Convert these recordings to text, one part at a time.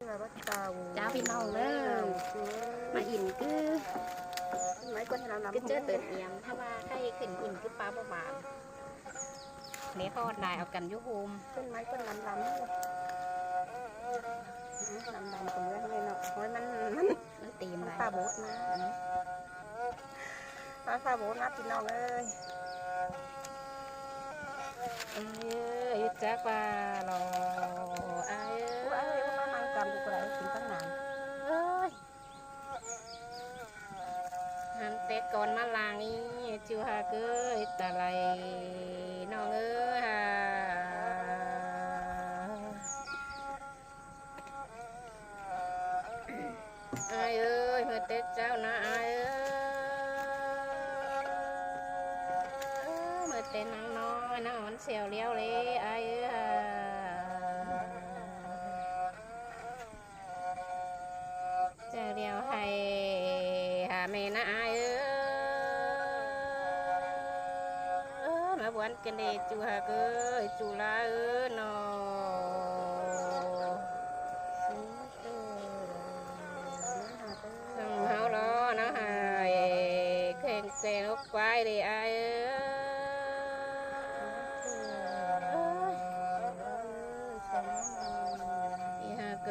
จ้าพี่น้องเด้อมาอิ่มคือเจอเติร์เอียมถ้าว่าใครขึ้นอิ่มคือปลาบ่บานเนี่ยเขาได้เอากันยุโฮมต้นไม้ต้นลำตรงนี้เนาะมันตีมปลาโบดนะปลาโบดนะพี่น้องเอ้ยยุจักว่าเราว่ามังกรกูก็ได้กินตั้งนานหันเตะก่อนมาลางอีจิวฮาเกยตะไลน้องเอ้ยฮะเอ้ยเมื่อเตะเจ้านะเอ้ยเมื่อเตะนางน้อยนางมันเสียวเลี้ยวเลยเอ้ยจะเลี้ยวให้หาแม่นะเอ้ยมาบวนกันเดจูฮาเกยจูลานอต้องเฮาล้อนะฮะแข่งเซนกควายเลยไอ้ที่ฮาเก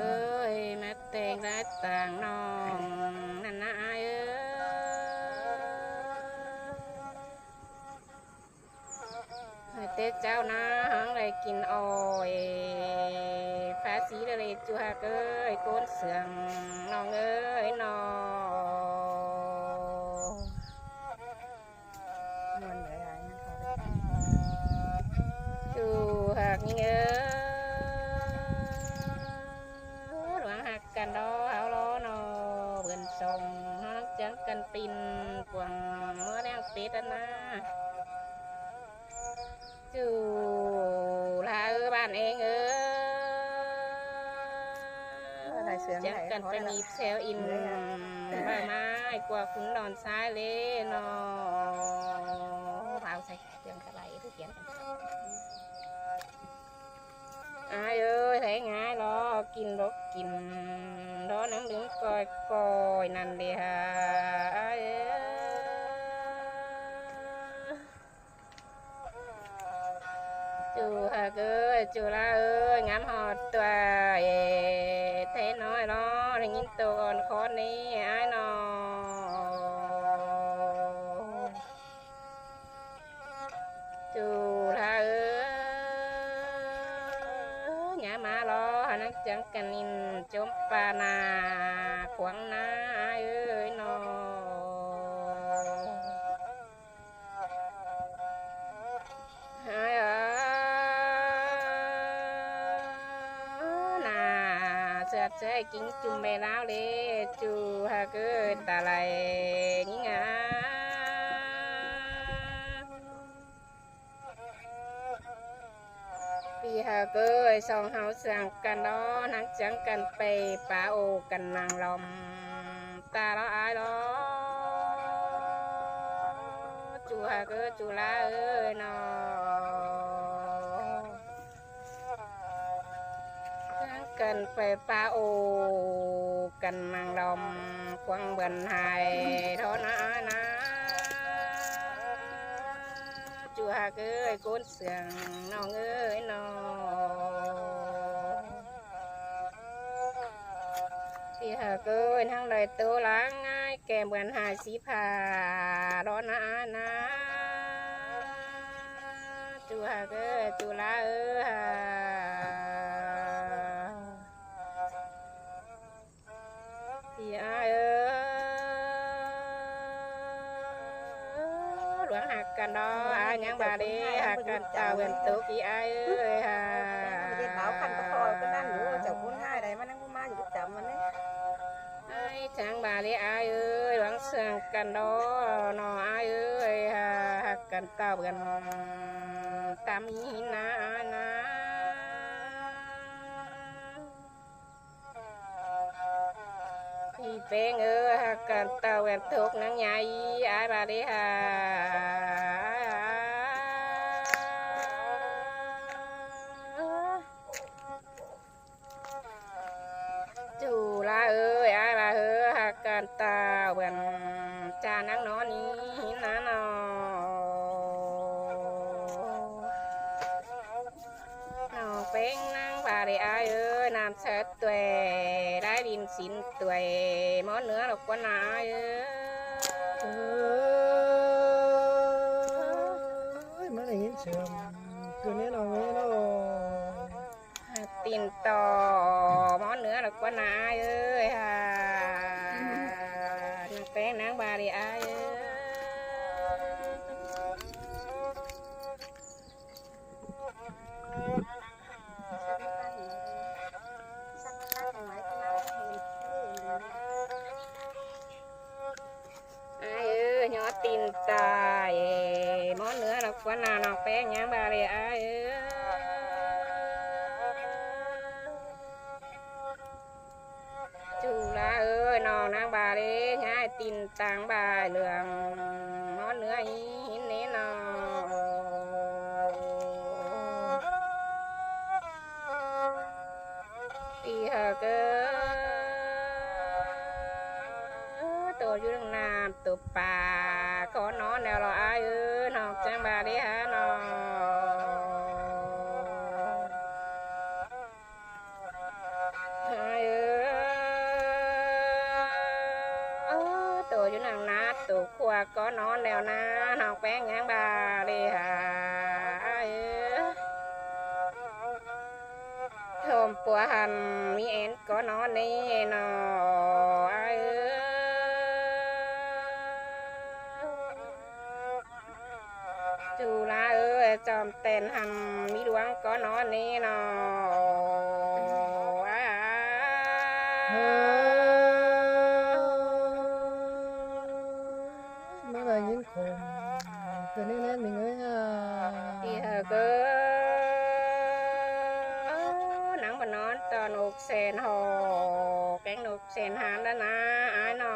ยมาแต่งร้านต่างน้องนั่นนะไอ้เตเจ้านะหังเลยกินอ้อยฟ้าสีเลยจูฮาเกยโกนเสืองน้องเอ้ยน้องมันเลยจูหักเงือหลวงหักกันดอเอาล้อนอเบิ่นสมหักจังกันปินกวางเมื่อแรงเป็ดนะจูลาบ้านเองจังกันไปมีเซลอินใบไม้กว่าคุณนอนซ้ายเลยนอเผาใส่เตียงกระไรผู้เขียนเอ้ยแทงง่ายรอกินรกกินรอนังดึงกอยนั่นเดียจูฮะเกยจูลางามหอดตัวเทน้อยรอได้ยินตัวอ่อนคอนนี้ไอ้นอจูลาหยามารอนักจังกันนินจมปานาขวางนาเอ้ยนอใช่กินจุ่มไปแล้วเลยจูฮะเกิดตาไหลงี้งาปีฮะเกิดสองเฮาสั่งกันล้อนักจังกันไปป่าโอกันนางลมตาล้ออายล้อจูฮะเกิดจูลาเอ้ยนอกันไปป่าโอกันนางลมควงเบือนหายเท่านั้นนะจูฮาเกยโกนเสียงน้องเอ้ยน้องที่ฮาเกยทั้งเลยตัวล้างง่ายแก่เบือนหายสีผ้าร้อนนะจูฮาเกยจูลาหลวงหักกันดอยังบาดีหักกันตาเวนตุกี้ไอ้ฮะเด็กบ่าวขันตะคอยก็นั่นอยู่เจ้าคุณง่ายได้มานั่งมาอยู่จำมันเนี่ยไอ้ช่างบาดีไอ้หลวงเสียงกันดอนอไอ้หักกันตาเวนตามีนาพี่เป็นหักกันตาเวนทุกนังใหญ่ไอ้บาดีฮะ ลาเอ้ยอาลาเฮอหักกันตาเวนจานังนอนี้นะนอน้องเป็นนางบาเรอเอ้ยน้ำเสดตัวได้ดินสินตัวมอเนื้อหลกว่านาเอ้ยมาได้ยินเสียงคือแน่นอนแน่นอน ตินต่อมอเนื้อหลกว่านาเอ้ยฮะน้องเป็นนางบาเรอเอ้ยnhỏ tin tài món nữa là quán nào nó bé nhá bà đi ai chú là ơi nó nàng bà đi nhá tin tàng bà lượng món nữa ý nế nó đi hờ cơ tôiอยู่ดังน้ำตัวปลาก็นอนแล้วเราอายุนอกจังบาดีฮะนออายุตัวอยู่ดังน้ำตัวขวาก็นอนแล้วนะนอกแป้งยังบาดีฮะอายุชมปัวหันมีเอ็นก็นอนนี่นออายุจูลาเอ้ยจอมเต้นหันมีดวงก็นอนนี่นอมาได้ยินคมคือแน่แน่หนึ่งเลยที่เธอเกิหนังบนนอนตอนอกเซนหอแกงนกเซนหันแล้วนะอ้ายนอ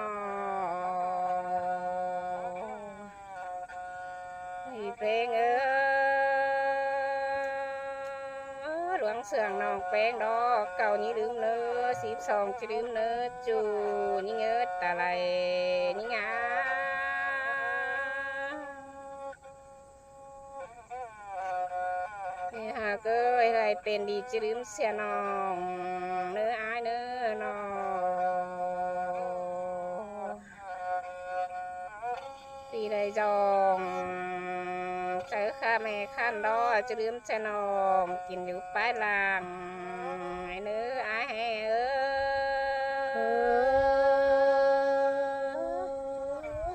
เพลงหลวงเสื่องนองแป้งดอกเก่านี้ลืมเนื้อ12จะลืมเนื้อจูนี่เงือตาไหลนี่งานี่หากเอ้ยอะไรเป็นดีจะลืมเสียนองเนื้ออายเนื้อนองตีได้จองเจอข้าแม่ข้านดอจะลืมจะนองกินอยู่ปลายลางไอ้เนื้อไอ้แห่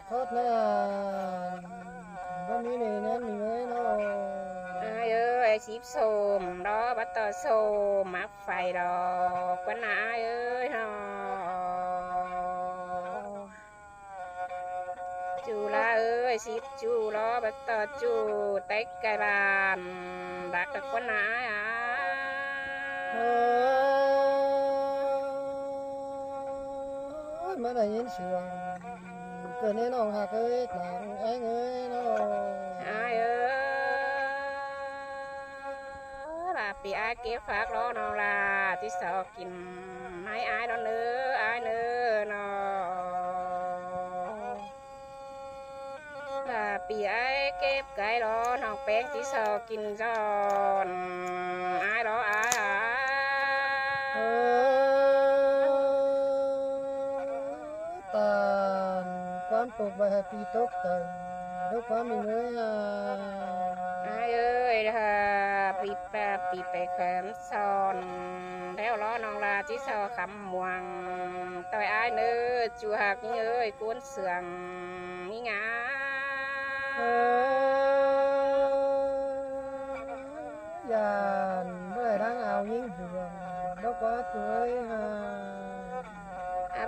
โคตรน่าวันนี้เนี่ยนั่นหนึ่งเลยเนาะไอ้ชิบโสมดอบัตตอโสมมักไฟดอกวันนาเอ้ยนอจูลาเอ้ยสิบจูล้อบัตตอจูเต็กไก่บานดักกับคนหนามาได้ยินเสียงเกิดแน่นอนหากเอ้ยหลังไอ้เอ้ยเนาะลาปีไอเก็บฝากล้อนอลาที่สอกินไม่ไอ้ดอนเนื้อไอ้เนื้อนอปีไอ้เก็บไก่รอนอกแป้งที่สอกินจอนไอ้รอไอ้ตาความตกใบปีตกใจด้วยความมีเนื้อไอ้เอ้ยปีไปแขมซอนแล้วล้อนองลาที่สอคำม่วงต่อยไอ้เนื้อจูหักนี่เอ้ยก้นเสื่องนี่งายานเมื่อดังเอายิ่งเหืองแล้วก็ช่วย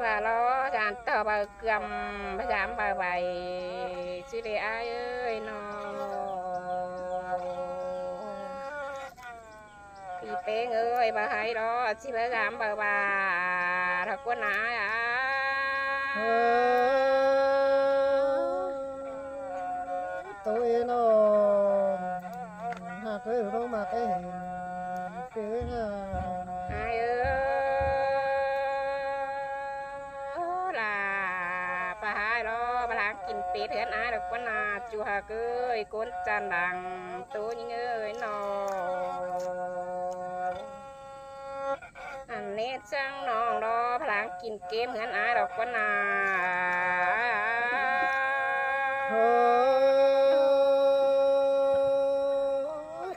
bà lo chàng tờ bà cầm bà giảm bà bày chứ để ai ơi nó thì bé ơi bà hay đó chứ bà giảm bà thật quá nãy tôi nó hạt với nó mà cái hình cái ai ơi chùa hà cưới cuốn chan đằng tú những ơi nó anh nét trăng nòng đó phlangกินเกมเหมือนอายดอกกันนา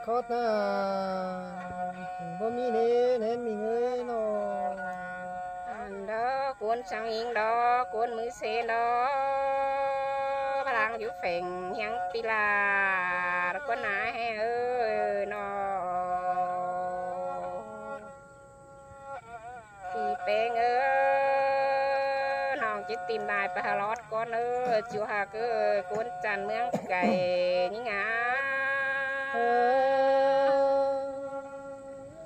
ขอตาบ่มีเน้นมีเงยนอ anh đó cuốn sang yên đó cuốnมือเซนđóพลังอยู่เฝ่งยังปีลาดอกกันนาให้เอ้ยนอปีเป้งเอ้ยน้องจิตตีมได้ไปหาลอดก่อนเอ้ยจิวหาเอ้ยกุนจันเมืองไก่นี่งา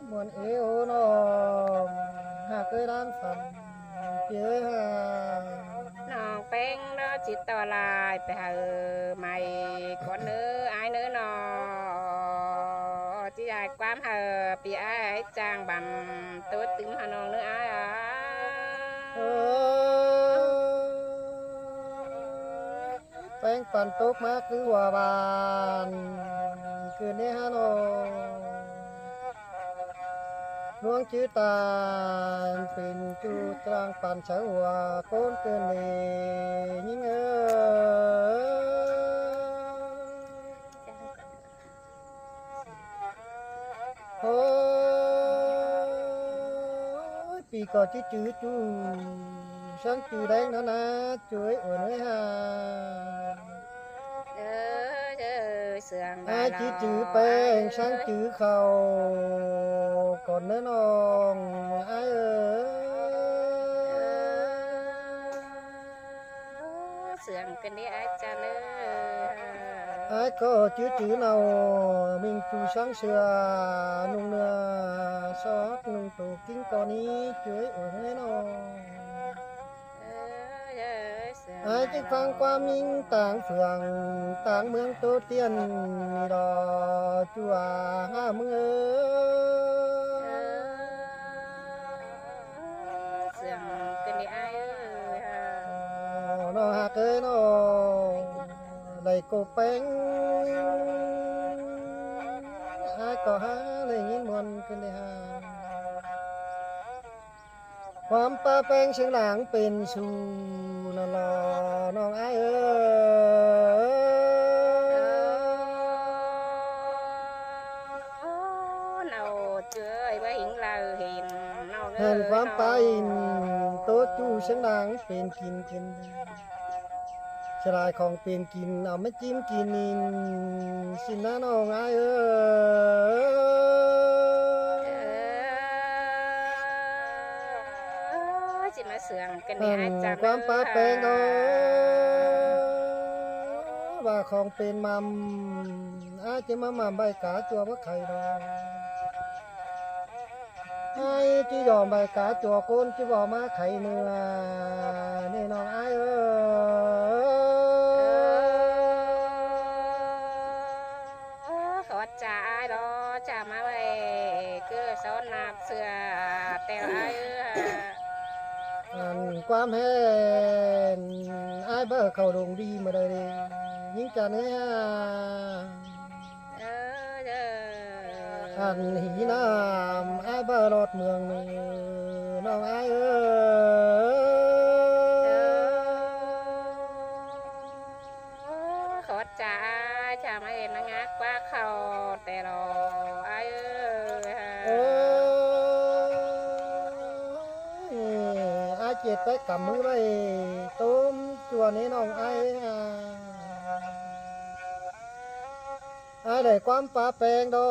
มวนเอวนอหากเคยร้านฝันเจ้า น้องเป้งเนาะจิตต่อลายไปหาเอ้ยใหม่ก่อนเอ้ยอายเนื้อนอจีใหญ่ความหาปีอายจางบำตัวตึมหาน้องเนื้ออายอ่ะ แป้งปั่นตกมาคือว่าบานคืนนี้ฮะโนลวงชื่อตาเป็นจูตรางปั่นเฉาหัวโคนเกินเลยยิ่งโอ้ปีก่อนที่จื้อจูsáng chữ đen đó nè chuối ở nơi hà ai chỉ chữ bèn sáng chữ khẩu còn nữa non ai sườn cái đi ai cha nữa ai có chữ nào mình chú sáng xưa nung nưa xót nung tổ kính con đi chuối ở nơi non ai chỉฟังความมิ่งต่างเฟืองต่างเมืองโตเตียนนี่ดอจัวห้าเมืองเสื่อมกันดีไอ้น้องหักเอ้ยน้อเลยโกเป้งไอ้ก็หาเลยยินมนกันเลยฮะความป้าแป้งเชียงหลังเป็นสูนลอน้องไอ้เราเจอไอ้บ้าหิงเราเห็นเรา เห็นความป้าอินโตจูเชียงหลังเป็นกินฉลายของเป็นกินเอาไม่จิ้มกินนินสินะน้องไอ้จิมาเสื่อมกันดีไอ้จัง ความป้าแป้งก็ว่าของเป็นมัมอาจจะมาใบกาจัวว่าใครดอกไอ้ที่ยอมใบกาจัวโกนที่บอกมาไข่เนื้อนี่น้องไอ้ขอจ่าไอ้ดอจ่ามาไว้ก็ซ้อนนับเสือแต่ไอ้ความแห้งไอ้เบอร์เขาลงดีมาเลยยิ่งจะเนื้อหีน้ำไอ้เบอร์รถเมืองน้องไอ้ขอจ่าจ่ามาเห็นนางงักว่าเขาแต่รอไอ้เจ็ดไปกับมือไปต้มจัวนี้น้องไอ้ได้ความปลาแปลงดอ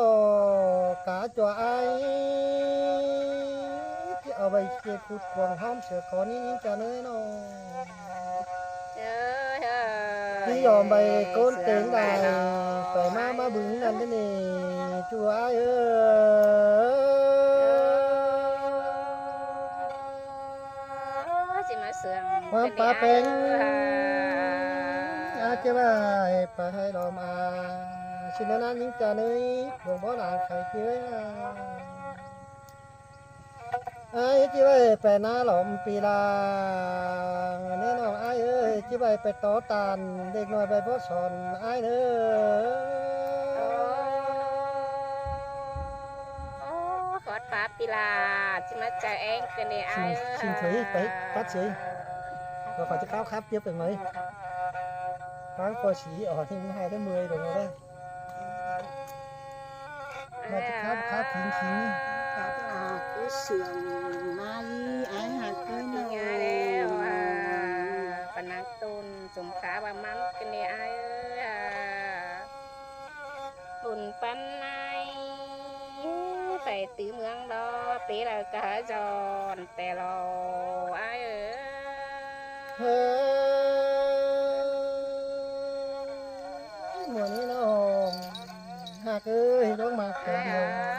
กกาจัวไอ้ที่เอาไปเกี่ยขุดควงห้อมเสือขอนี้จะเนื้อน้องที่ยอมไปโกนเต็งได้ไปมาบึงนั่นนี่จัวไอ้ความปลาเป็นอาจจะว่าไปให้ดอมาชินนั้นยิ่งจะเนยหลวงพ่อหลานไข่เจ้า ai chỉ vậy phải ná lỏm pì là nên nào ai ơi chỉ vậy phải tó tàn để nói bài võ sòn ai nữa ขอดปาปิลาจิมาจ่าเองกันเนี่ยไอ้ xin thấy phải cắt xí và phải cho cao khắp tiếp được mấy phán coi xí ở thêm 2 đến 10 được rồi đây mà cho khắp khắp kín kín ครับคือเสื่อมมาลีไอ้หักคือ นี่ เนา ไงแล้วปนักตุนสมขาว่ามันกันเนี่ยไอ้หุ่นปันไอไปตื้อเมืองดอปีละกะจอนแต่รอไอ้ mùa này nó hạt ơi đóng mặt cả